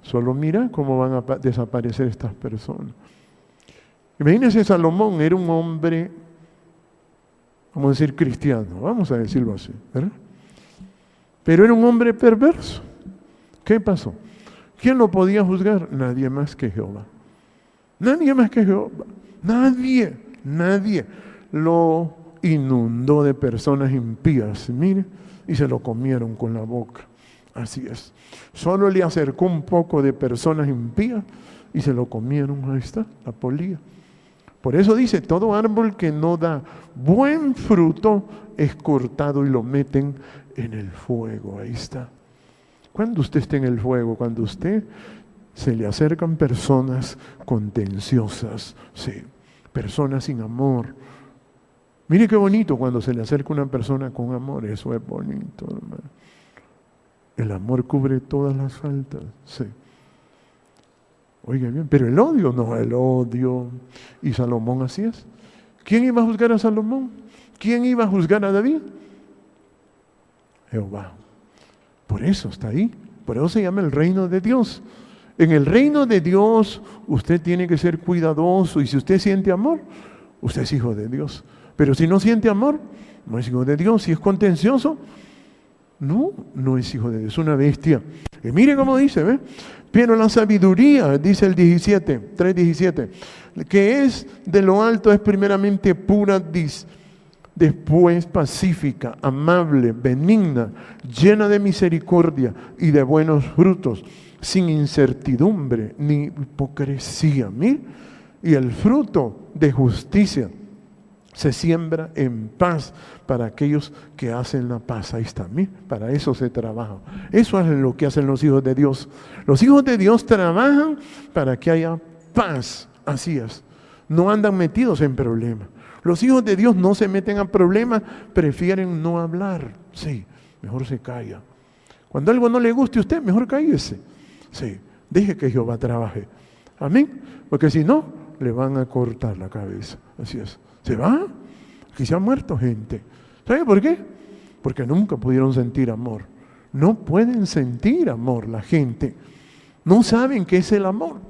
solo mira cómo van a desaparecer estas personas. Imagínense, Salomón era un hombre, vamos a decir cristiano, vamos a decirlo así, ¿verdad? Pero era un hombre perverso. ¿Qué pasó? ¿Quién lo podía juzgar? Nadie más que Jehová. Nadie más que Jehová. Nadie lo inundó de personas impías, mire, y se lo comieron con la boca. Así es. Solo le acercó un poco de personas impías y se lo comieron. Ahí está, la polilla. Por eso dice, todo árbol que no da buen fruto es cortado y lo meten en el fuego. Ahí está. Cuando usted esté en el fuego, cuando usted se le acercan personas contenciosas, sí, personas sin amor. Mire qué bonito cuando se le acerca una persona con amor, eso es bonito, hermano. El amor cubre todas las faltas, sí. Oiga bien, pero el odio, no, el odio. Y Salomón así es. ¿Quién iba a juzgar a Salomón? ¿Quién iba a juzgar a David? Jehová. Por eso está ahí. Por eso se llama el reino de Dios. En el reino de Dios usted tiene que ser cuidadoso. Y si usted siente amor, usted es hijo de Dios. Pero si no siente amor, no es hijo de Dios. Si es contencioso, no es hijo de Dios, es una bestia. Y mire cómo dice, ¿ve? Pero la sabiduría, dice el 3:17, que es de lo alto es primeramente pura, después pacífica, amable, benigna, llena de misericordia y de buenos frutos, sin incertidumbre ni hipocresía. Mire, y el fruto de justicia se siembra en paz para aquellos que hacen la paz. Ahí está, mira, para eso se trabaja. Eso es lo que hacen los hijos de Dios. Los hijos de Dios trabajan para que haya paz. Así es. No andan metidos en problemas. Los hijos de Dios no se meten a problemas, prefieren no hablar. Sí, mejor se calla. Cuando algo no le guste a usted, mejor cállese. Sí, deje que Jehová trabaje. Amén. Porque si no, le van a cortar la cabeza. Así es. Se va. Aquí se ha muerto gente. ¿Sabe por qué? Porque nunca pudieron sentir amor. No pueden sentir amor la gente. No saben qué es el amor.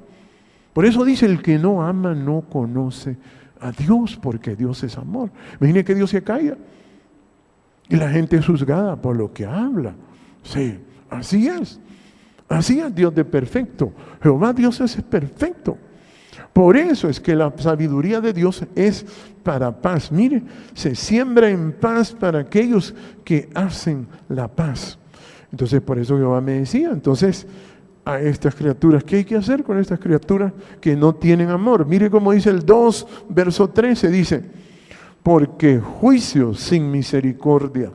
Por eso dice, el que no ama no conoce a Dios, porque Dios es amor. Imagine que Dios se calla y la gente es juzgada por lo que habla. Sí, así es. Así es Dios de perfecto. Jehová Dios es perfecto. Por eso es que la sabiduría de Dios es para paz. Mire, se siembra en paz para aquellos que hacen la paz. Entonces, por eso Jehová me decía, entonces, a estas criaturas, ¿qué hay que hacer con estas criaturas que no tienen amor? Mire cómo dice el 2, verso 13, dice, porque juicio sin misericordia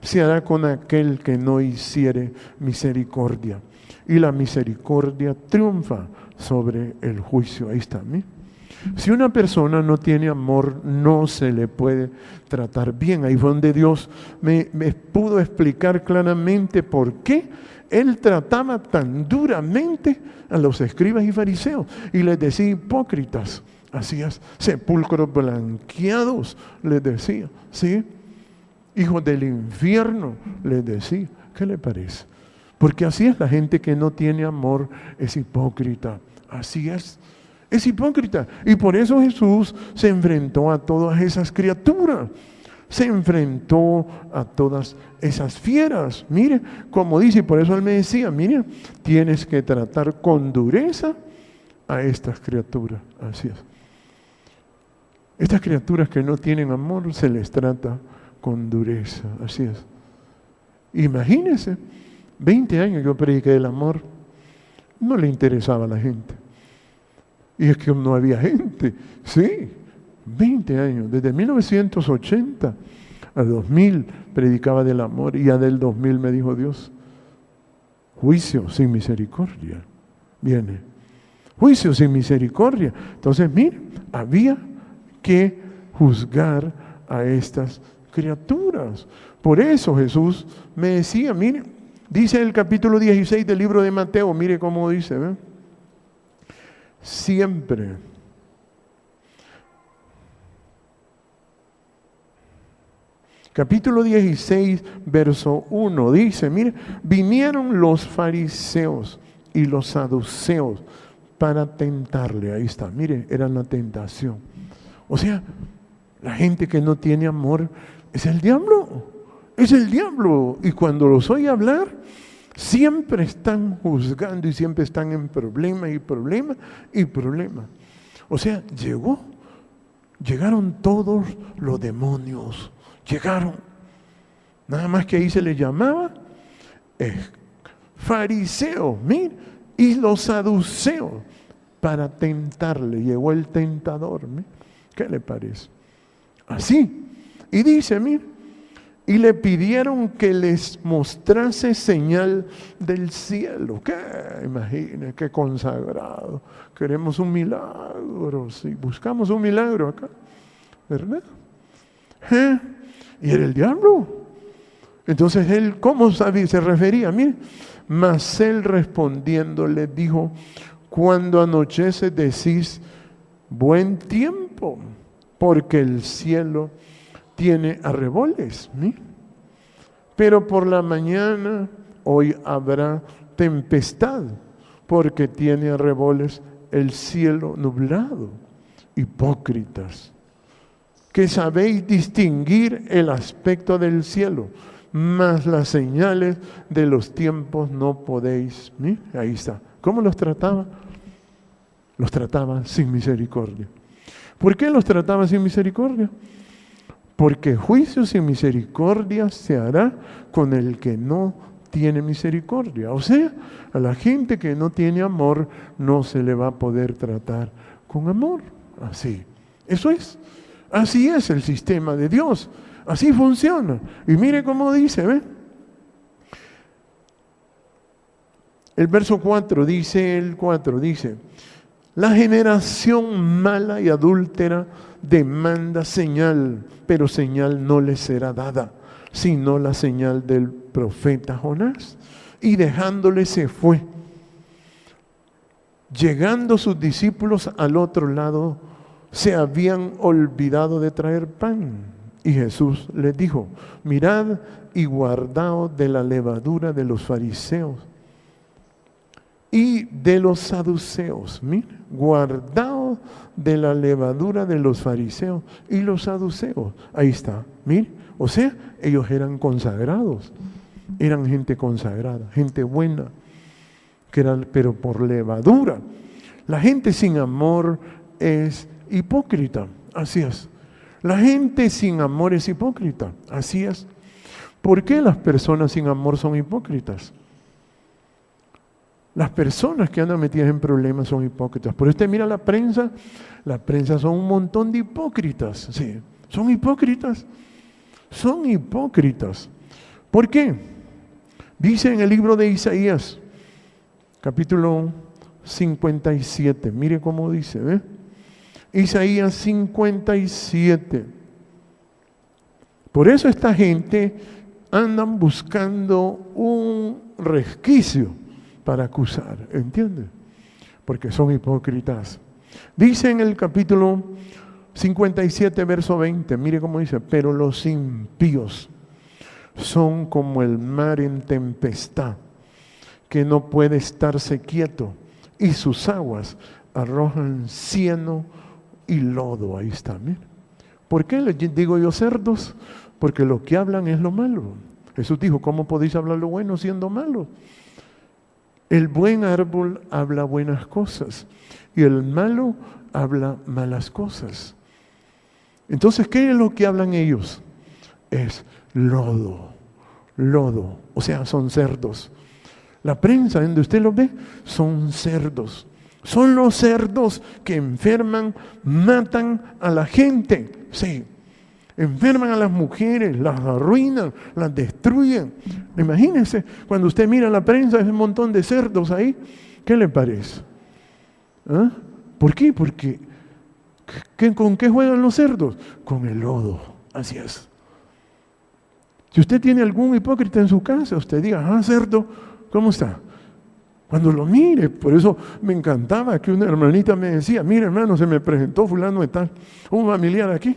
se hará con aquel que no hiciere misericordia. Y la misericordia triunfa sobre el juicio. Ahí está, ¿sí? Si una persona no tiene amor, no se le puede tratar bien. Ahí fue donde Dios me pudo explicar claramente por qué Él trataba tan duramente a los escribas y fariseos. Y les decía hipócritas, así es, sepulcros blanqueados, les decía, ¿sí? Hijos del infierno, les decía. ¿Qué le parece? Porque así es, la gente que no tiene amor es hipócrita. Así es hipócrita. Y por eso Jesús se enfrentó a todas esas criaturas. Se enfrentó a todas esas fieras. Mire, como dice, y por eso Él me decía, mire, tienes que tratar con dureza a estas criaturas. Así es. Estas criaturas que no tienen amor, se les trata con dureza. Así es. Imagínense, 20 años yo prediqué el amor. no le interesaba a la gente. Y es que no había gente. Sí, 20 años, desde 1980 a 2000 predicaba del amor y ya del 2000 me dijo Dios, juicio sin misericordia viene. Juicio sin misericordia. Entonces, mire, había que juzgar a estas criaturas. Por eso Jesús me decía, mire, dice el capítulo 16 del libro de Mateo, mire cómo dice, ¿ve? Siempre. Capítulo 16, verso 1, dice, mire, vinieron los fariseos y los saduceos para tentarle. Ahí está, mire, era la tentación. O sea, la gente que no tiene amor es el diablo. Es el diablo. Y cuando los oye hablar, siempre están juzgando y siempre están en problema y problema y problema. O sea, llegaron todos los demonios. Llegaron. Nada más que ahí se les llamaba fariseos, mire, y los saduceos para tentarle. Llegó el tentador, mire. ¿Qué le parece? Así. Y dice, mire, y le pidieron que les mostrase señal del cielo. ¿Qué? Imagínense, qué consagrado. Queremos un milagro, sí. Buscamos un milagro acá, ¿verdad? Y era el diablo. Entonces él, ¿cómo sabía? Se refería, mire, mas él respondiendo le dijo, cuando anochece decís, buen tiempo, porque el cielo tiene arreboles, ¿sí? Pero por la mañana hoy habrá tempestad, porque tiene arreboles el cielo nublado. Hipócritas, que sabéis distinguir el aspecto del cielo, mas las señales de los tiempos no podéis. ¿Sí? Ahí está. ¿Cómo los trataba? Los trataba sin misericordia. ¿Por qué los trataba sin misericordia? Porque juicio sin misericordia se hará con el que no tiene misericordia. O sea, a la gente que no tiene amor no se le va a poder tratar con amor. Así. Eso es. Así es el sistema de Dios. Así funciona. Y mire cómo dice, ¿ve? El verso 4 dice, la generación mala y adúltera demanda señal, pero señal no le será dada, sino la señal del profeta Jonás. Y dejándole se fue. Llegando sus discípulos al otro lado, se habían olvidado de traer pan. Y Jesús les dijo, mirad y guardaos de la levadura de los fariseos y de los saduceos. Mire, guardaos de la levadura de los fariseos y los saduceos. Ahí está, mire. O sea, ellos eran consagrados, eran gente consagrada, gente buena, pero por levadura. La gente sin amor es hipócrita, así es. La gente sin amor es hipócrita, así es. ¿Por qué las personas sin amor son hipócritas? Las personas que andan metidas en problemas son hipócritas. Por usted mira la prensa son un montón de hipócritas, sí, son hipócritas. Son hipócritas. ¿Por qué? Dice en el libro de Isaías, capítulo 57, mire cómo dice, ¿ve? Isaías 57. Por eso esta gente andan buscando un resquicio para acusar, ¿entiende? Porque son hipócritas. Dice en el capítulo 57, verso 20, mire cómo dice, pero los impíos son como el mar en tempestad, que no puede estarse quieto, y sus aguas arrojan cieno y lodo. Ahí está, mire. ¿Por qué les digo yo cerdos? Porque lo que hablan es lo malo. Jesús dijo, ¿cómo podéis hablar lo bueno siendo malo? El buen árbol habla buenas cosas y el malo habla malas cosas. Entonces, ¿qué es lo que hablan ellos? Es lodo, o sea, son cerdos. La prensa, donde usted lo ve, son cerdos. Son los cerdos que enferman, matan a la gente. Sí. Enferman a las mujeres, las arruinan, las destruyen. Imagínense, cuando usted mira la prensa, ese montón de cerdos ahí, ¿qué le parece? ¿Ah? ¿Por qué? Porque ¿con qué juegan los cerdos? Con el lodo. Así es. Si usted tiene algún hipócrita en su casa, usted diga, cerdo, ¿cómo está? Cuando lo mire, por eso me encantaba que una hermanita me decía, mire hermano, se me presentó fulano de tal, un familiar aquí.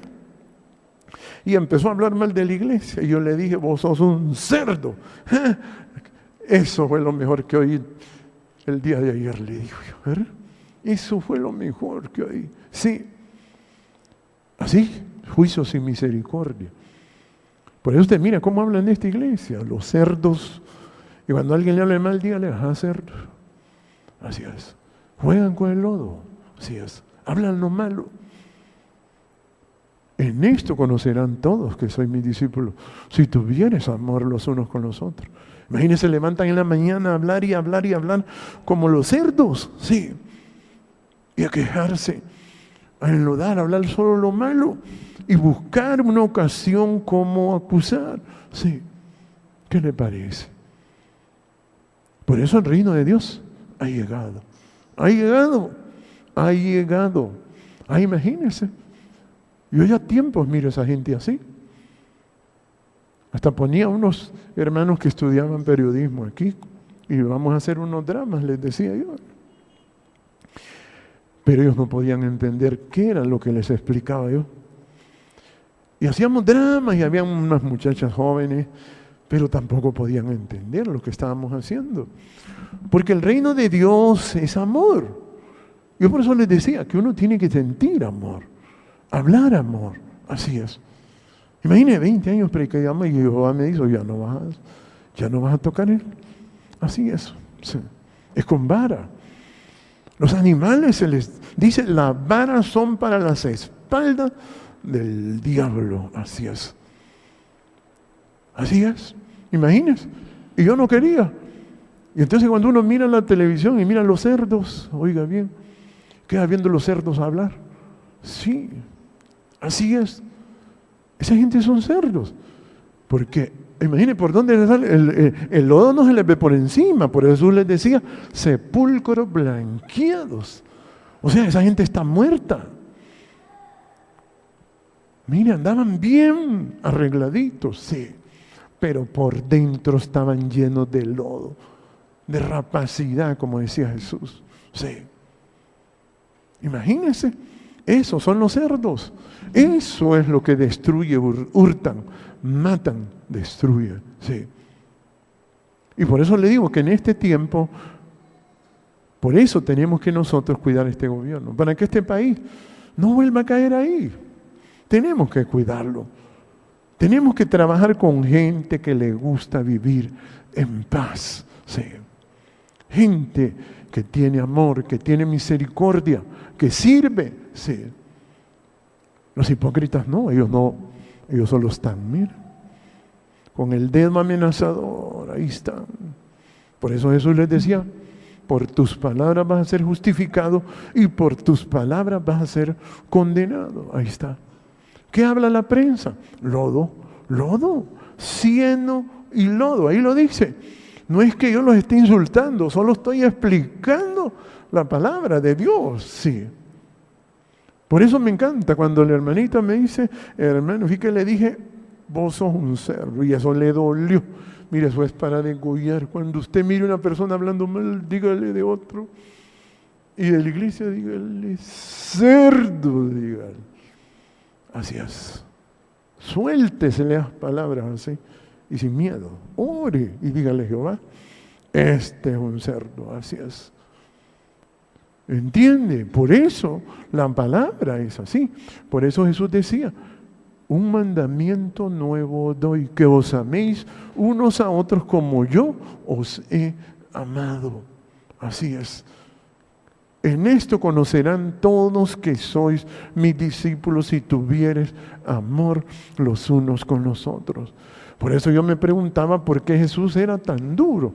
Y empezó a hablar mal de la iglesia. Y yo le dije, vos sos un cerdo. Eso fue lo mejor que oí el día de ayer, le digo yo. ¿Verdad? Eso fue lo mejor que oí. Sí. Así, juicio sin misericordia. Por eso usted mira cómo hablan en esta iglesia, los cerdos. Y cuando alguien le hable mal, dígale, cerdo. Así es. Juegan con el lodo. Así es. Hablan lo malo. En esto conocerán todos que soy mi discípulo, si tuvieres amor los unos con los otros. Imagínense, levantan en la mañana a hablar y hablar y hablar como los cerdos, sí. Y a quejarse, a enlodar, a hablar solo lo malo y buscar una ocasión como acusar. Sí. ¿Qué le parece? Por eso el reino de Dios ha llegado. Ha llegado. Ha llegado. Imagínense. Yo ya tiempos miro a esa gente así. Hasta ponía unos hermanos que estudiaban periodismo aquí y vamos a hacer unos dramas, les decía yo. Pero ellos no podían entender qué era lo que les explicaba yo. Y hacíamos dramas y había unas muchachas jóvenes, pero tampoco podían entender lo que estábamos haciendo. Porque el reino de Dios es amor. Yo por eso les decía que uno tiene que sentir amor. Hablar amor, así es. Imagínese 20 años predicando y Jehová me dijo, ya no vas a tocar él. Así es. Sí. Es con vara. Los animales se les dice, las varas son para las espaldas del diablo. Así es. Así es. Imagínese. Y yo no quería. Y entonces cuando uno mira la televisión y mira los cerdos, oiga bien, queda viendo los cerdos hablar. Sí. Así es. Esa gente son cerdos. Porque, imagine por dónde les sale. El lodo no se les ve por encima. Por eso Jesús les decía, sepulcros blanqueados. O sea, esa gente está muerta. Mire, andaban bien arregladitos, sí. Pero por dentro estaban llenos de lodo, de rapacidad, como decía Jesús. Sí. Imagínense. Esos son los cerdos. Eso es lo que destruye, hurtan, matan, destruyen. Sí. Y por eso le digo que en este tiempo, por eso tenemos que nosotros cuidar este gobierno, para que este país no vuelva a caer ahí. Tenemos que cuidarlo. Tenemos que trabajar con gente que le gusta vivir en paz. Sí. Gente que tiene amor, que tiene misericordia, que sirve. Sí. Los hipócritas no, ellos solo están, mira, con el dedo amenazador, ahí están. Por eso Jesús les decía, por tus palabras vas a ser justificado y por tus palabras vas a ser condenado. Ahí está. ¿Qué habla la prensa? Lodo, cieno y lodo, ahí lo dice. No es que yo los esté insultando, solo estoy explicando la palabra de Dios, sí. Por eso me encanta cuando la hermanita me dice, hermano, fíjate que le dije, vos sos un cerdo, y eso le dolió. Mire, eso es para degollar. Cuando usted mire a una persona hablando mal, dígale de otro. Y de la iglesia, dígale cerdo, dígale. Así es. Suéltesele las palabras así, y sin miedo. Ore y dígale, Jehová, este es un cerdo, así es. ¿Entiende? Por eso la palabra es así. Por eso Jesús decía, un mandamiento nuevo doy, que os améis unos a otros como yo os he amado. Así es. En esto conocerán todos que sois mis discípulos si tuvieres amor los unos con los otros. Por eso yo me preguntaba por qué Jesús era tan duro.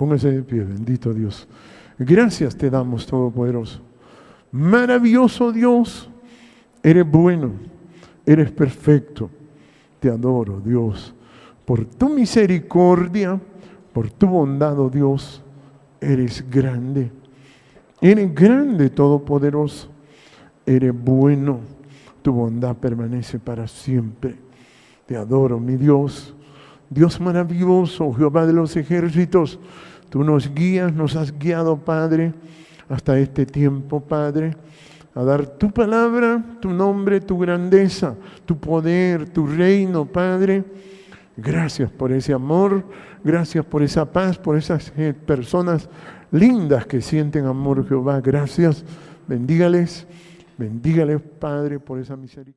Póngase de pie, bendito Dios. Gracias te damos, Todopoderoso. Maravilloso Dios, eres bueno, eres perfecto. Te adoro, Dios, por tu misericordia, por tu bondad, oh Dios, eres grande. Eres grande, Todopoderoso. Eres bueno, tu bondad permanece para siempre. Te adoro, mi Dios. Dios maravilloso, Jehová de los ejércitos, tú nos guías, nos has guiado, Padre, hasta este tiempo, Padre, a dar tu palabra, tu nombre, tu grandeza, tu poder, tu reino, Padre. Gracias por ese amor, gracias por esa paz, por esas personas lindas que sienten amor, Jehová. Gracias, bendígales, Padre, por esa misericordia.